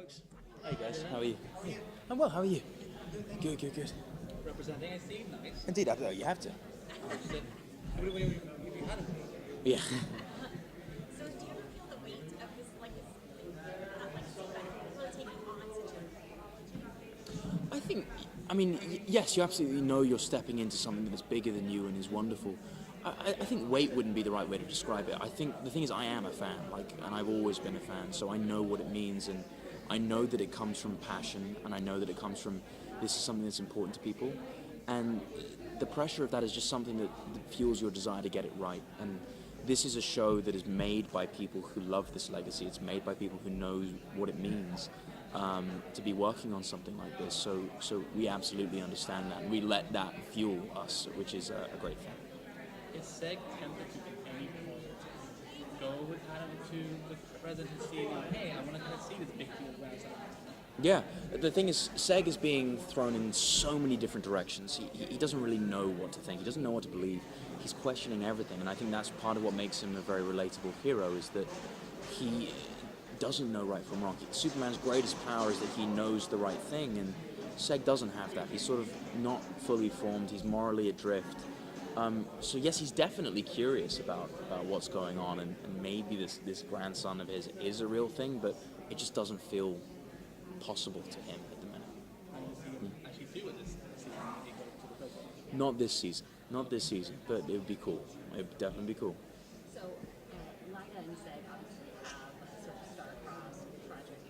folks. Hey guys, how are you? I'm well, how are you? Good. Representing, I see. Nice. Indeed, you have to. Have you had it? Yeah. So do you feel the weight of this legacy, really taking on such a yes, you absolutely know you're stepping into something that's bigger than you and is wonderful. I think weight wouldn't be the right way to describe it. I think the thing is I am a fan, and I've always been a fan, so I know what it means, and I know that it comes from passion, and I know that it comes from this is something that's important to people, and the pressure of that is just something that fuels your desire to get it right. And this is a show that is made by people who love this legacy. It's made by people who know what it means to be working on something like this. So we absolutely understand that, and we let that fuel us, which is a great thing. Is SEG tempted to at any point go with Adam to the presidency? Hey, I want to kind of see this big deal around something. Yeah, the thing is, Seg is being thrown in so many different directions. He doesn't really know what to think. He doesn't know what to believe. He's questioning everything, and I think that's part of what makes him a very relatable hero, is that he doesn't know right from wrong. Superman's greatest power is that he knows the right thing, and Seg doesn't have that. He's sort of not fully formed. He's morally adrift. So yes, he's definitely curious about what's going on, and maybe this grandson of his is a real thing, but it just doesn't feel possible to him at the minute. And does he actually do with this season? He goes to the president? Not this season, but it would be cool. It would definitely be cool. So Lyda and Seg obviously have a sort of star-crossed, tragic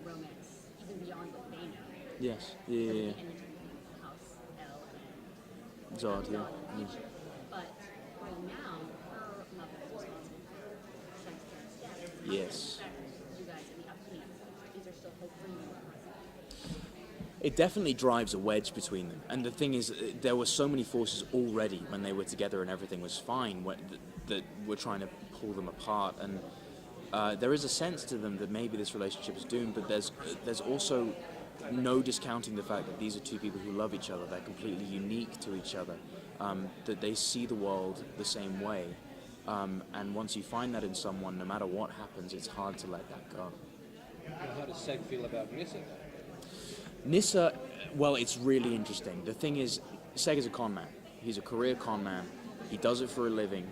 romance, even beyond what they know. Yes, So yeah. the end of House L and Zod, yeah. But right now, her mother is responsible for Seg's parents' death. Yes. You guys in the upcoming episodes, is there still hope for you? It definitely drives a wedge between them. And the thing is, there were so many forces already when they were together and everything was fine that we're trying to pull them apart. And there is a sense to them that maybe this relationship is doomed, but there's also no discounting the fact that these are two people who love each other. They're completely unique to each other, that they see the world the same way. And once you find that in someone, no matter what happens, it's hard to let that go. Well, how does Seg feel about Nissa? Nissa, well, it's really interesting. The thing is, Seg is a con man. He's a career con man. He does it for a living.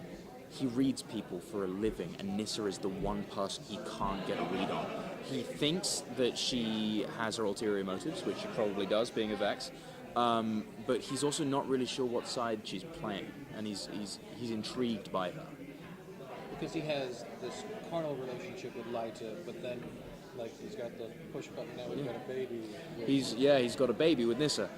He reads people for a living, and Nissa is the one person he can't get a read on. He thinks that she has her ulterior motives, which she probably does, being a Vex, but he's also not really sure what side she's playing, and he's intrigued by her. Because he has this carnal relationship with Lyta, but then, he's got the push button now. He's got a baby. He's got a baby with Nissa.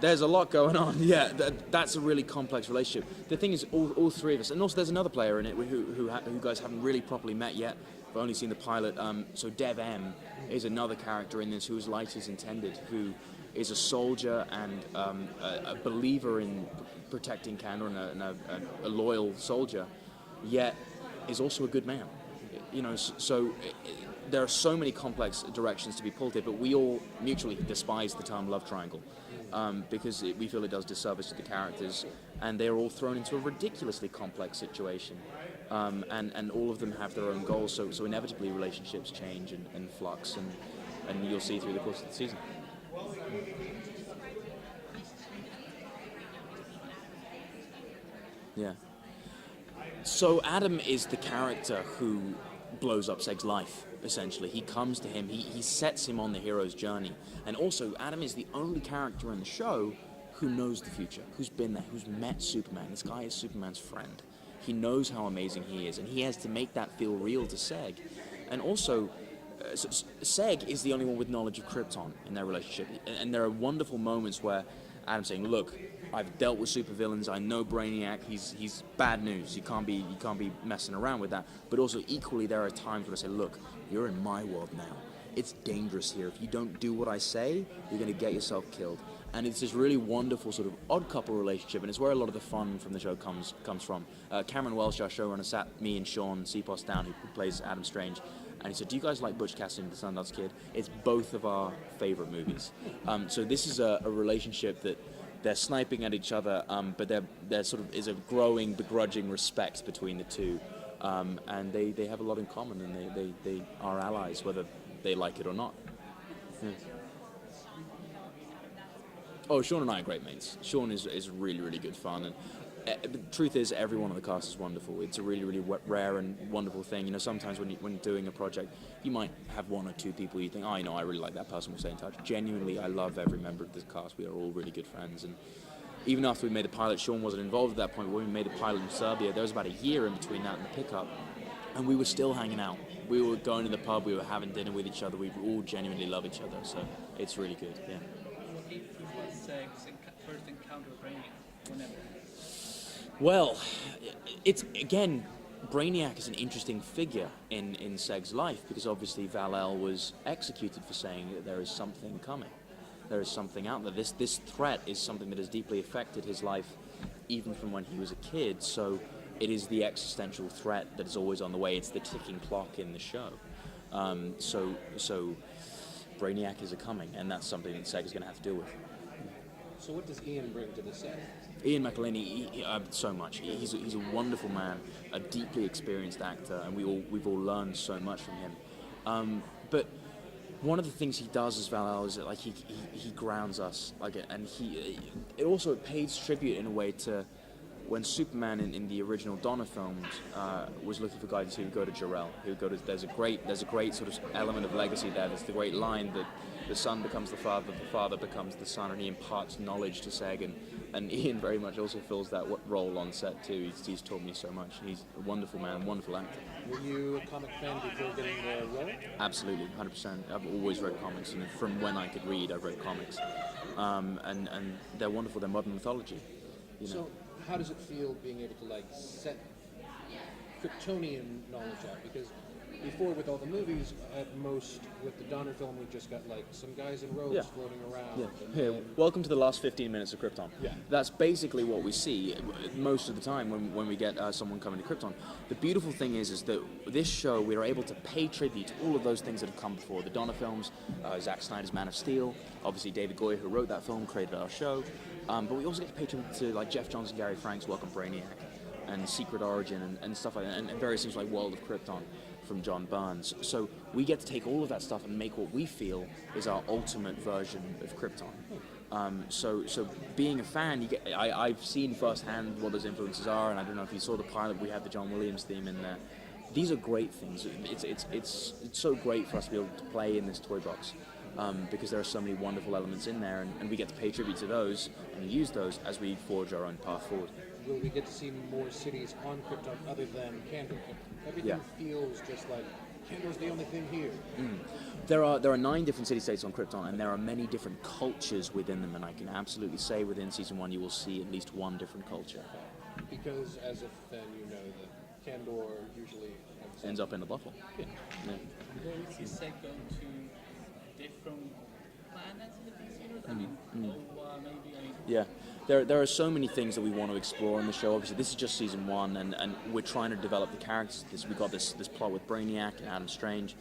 There's a lot going on. Yeah, that's a really complex relationship. The thing is, all three of us, and also there's another player in it who guys haven't really properly met yet. I've only seen the pilot. So Dev M is another character in this who is Lyta's intended, who is a soldier and a believer in protecting Kandor and a loyal soldier, yet is also a good man. There are so many complex directions to be pulled here, but we all mutually despise the term love triangle because we feel it does disservice to the characters, and they're all thrown into a ridiculously complex situation, and all of them have their own goals, so inevitably relationships change and flux, and you'll see through the course of the season. Yeah. So Adam is the character who blows up Seg's life, essentially. He comes to him, he sets him on the hero's journey. And also, Adam is the only character in the show who knows the future, who's been there, who's met Superman. This guy is Superman's friend. He knows how amazing he is, and he has to make that feel real to Seg. And also, Seg is the only one with knowledge of Krypton in their relationship. And there are wonderful moments where Adam's saying, look, I've dealt with supervillains. I know Brainiac. He's bad news. You can't be messing around with that. But also equally, there are times when I say, look, you're in my world now. It's dangerous here. If you don't do what I say, you're going to get yourself killed. And it's this really wonderful sort of odd couple relationship, and it's where a lot of the fun from the show comes from. Cameron Welsh, our showrunner, sat me and Shaun, Sipos down, who plays Adam Strange, and he said, do you guys like Butch Cassidy and the Sundance Kid? It's both of our favorite movies. So this is a relationship that they're sniping at each other, but there sort of is a growing, begrudging respect between the two. And they have a lot in common, and they are allies, whether they like it or not. Yeah. Oh, Shaun and I are great mates. Shaun is really, really good fun, and the truth is, everyone on the cast is wonderful. It's a really, really rare and wonderful thing. You know, sometimes when doing a project, you might have one or two people you think, oh, you know, I really like that person, we'll stay in touch. Genuinely, I love every member of this cast. We are all really good friends, and even after we made the pilot, Shaun wasn't involved at that point. When we made the pilot in Serbia, there was about a year in between that and the pickup, and we were still hanging out. We were going to the pub, we were having dinner with each other. We all genuinely love each other, so it's really good. Yeah. What was Seg's first encounter with Brainiac? Whenever? Well, it's again, Brainiac is an interesting figure in Seg's life because obviously Val-El was executed for saying that there is something coming. There is something out there. This threat is something that has deeply affected his life even from when he was a kid. So it is the existential threat that is always on the way. It's the ticking clock in the show. So Brainiac is a coming, and that's something that Seg is going to have to deal with. So what does Ian bring to the set? Ian McElhinney, so much. He's a wonderful man, a deeply experienced actor, and we've all learned so much from him. But one of the things he does as Val-El is that like he grounds us, and it also pays tribute in a way to when Superman in the original Donner films was looking for guidance. He would go to Jor-El. He would go to there's a great sort of element of legacy there. There's the great line that the son becomes the father becomes the son, and he imparts knowledge to Seg. And Ian very much also fills that role on set too. He's taught me so much. He's a wonderful man, wonderful actor. Were you a comic fan before getting the role? Absolutely, 100%. I've always read comics, and from when I could read, I've read comics. And they're wonderful. They're modern mythology. You know? So how does it feel being able to like set Kryptonian knowledge out? Because before with all the movies, at most with the Donner film, we just got like some guys in robes floating around. Yeah. And Here, then- welcome to the last 15 minutes of Krypton. Yeah. That's basically what we see most of the time when we get someone coming to Krypton. The beautiful thing is that this show, we are able to pay tribute to all of those things that have come before. The Donner films, Zack Snyder's Man of Steel, obviously David Goyer, who wrote that film, created our show. But we also get to pay tribute to like Jeff Johns and Gary Frank's Welcome Brainiac and Secret Origin and stuff like that, and various things like World of Krypton from John Burns. So we get to take all of that stuff and make what we feel is our ultimate version of Krypton. So being a fan, I've seen firsthand what those influences are, and I don't know if you saw the pilot, we have the John Williams theme in there. These are great things. It's so great for us to be able to play in this toy box because there are so many wonderful elements in there, and we get to pay tribute to those and use those as we forge our own path forward. Will we get to see more cities on Krypton other than Kandor? Everything feels just like Kandor's the only thing here. There are 9 different city-states on Krypton, and there are many different cultures within them, and I can absolutely say within Season 1 you will see at least one different culture. Because as a fan, you know that Kandor usually Ends up in the bottle. Yeah. Yeah. Will we see Seg go to different planets in the DC universe? I mean, maybe. I mean, Yeah, there are so many things that we want to explore in the show. Obviously, this is just season 1, and we're trying to develop the characters. We got this plot with Brainiac and Adam Strange,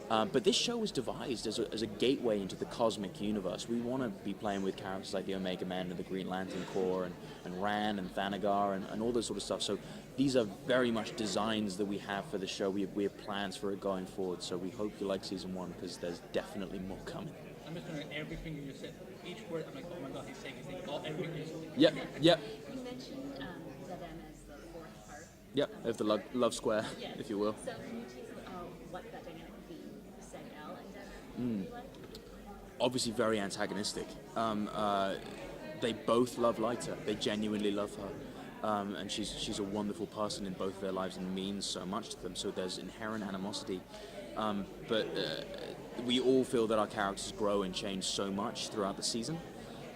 but this show was devised as a gateway into the cosmic universe. We want to be playing with characters like the Omega Men and the Green Lantern Corps and Ran and Thanagar and all this sort of stuff. So these are very much designs that we have for the show. We have plans for it going forward. So we hope you like season 1 because there's definitely more coming. I'm just wondering, everything you said, each word, I'm like, oh my god, he's saying everything you said. Yep. You mentioned them as the fourth part. Yep, of the love square, Yes. if you will. So can you tease what that dynamic would be, Seg-El and Dagger? Like? Obviously very antagonistic. They both love Lyta. They genuinely love her. And she's a wonderful person in both of their lives and means so much to them. So there's inherent animosity. But we all feel that our characters grow and change so much throughout the season.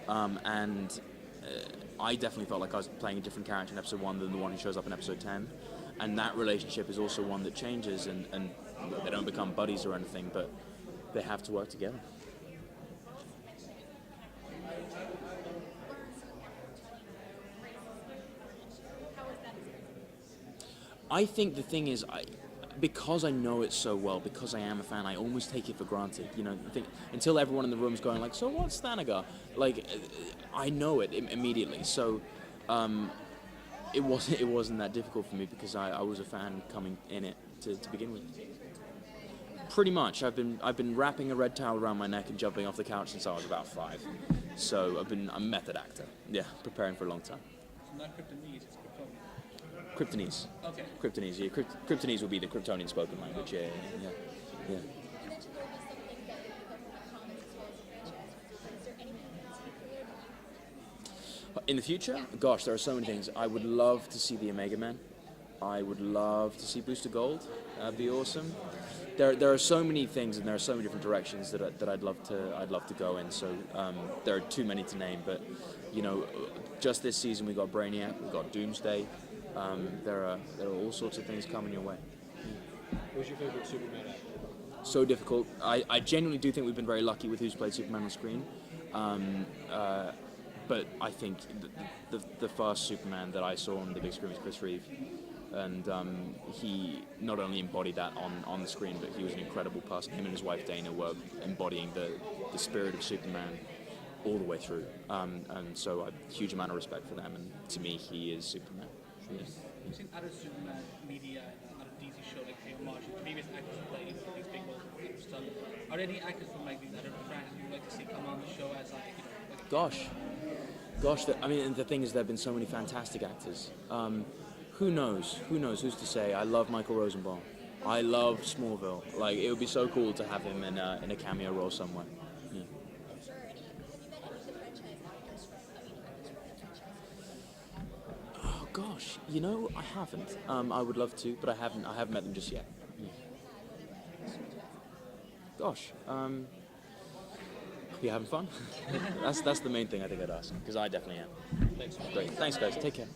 And I definitely felt like I was playing a different character in episode 1 than the one who shows up in episode 10. And that relationship is also one that changes, and they don't become buddies or anything, but they have to work together. I think the thing is, because I know it so well, because I am a fan, I almost take it for granted. You know, until everyone in the room's going like, "So what's Thanagar?" Like, I know it immediately. So it wasn't that difficult for me because I was a fan coming in it to begin with. Pretty much. I've been wrapping a red towel around my neck and jumping off the couch since I was about 5. So I'm a method actor. Yeah, preparing for a long time. So not Kryptonese, it's Kryptonian. Kryptonese. Okay. Kryptonese, yeah. Kryptonese will be the Kryptonian spoken language, yeah. You mentioned there will be something that you put from the comics as well as the franchise. Is there anything in particular that you... In the future? Gosh, there are so many things. I would love to see the Omega Men. I would love to see Booster Gold. That'd be awesome. There are so many things, and there are so many different directions that I'd love to go in. So there are too many to name, but you know, just this season we got Brainiac, we got Doomsday. There are all sorts of things coming your way. Who's your favorite Superman actor? So difficult. I genuinely do think we've been very lucky with who's played Superman on screen. But I think the first Superman that I saw on the big screen was Chris Reeve. And he not only embodied that on the screen, but he was an incredible person. Him and his wife Dana were embodying the spirit of Superman all the way through. And so I have a huge amount of respect for them. And to me, he is Superman. Yeah. We've seen other Superman media and other DC show like pay homage to previous actors who played these big roles and stuff. Are there any actors from like these other franchises you'd like to see come on the show as like, you know, like Gosh. I mean, the thing is, there have been so many fantastic actors. Who knows? Who's to say? I love Michael Rosenbaum. I love Smallville. Like, it would be so cool to have him in a cameo role somewhere. Yeah. Sure. Have you met any of the franchise actors from the franchise? Oh gosh, you know, I haven't. I would love to, but I haven't met them just yet. Yeah. Gosh, you having fun? That's the main thing I think I'd ask, because I definitely am. Thanks. Great. Thanks, guys. Take care.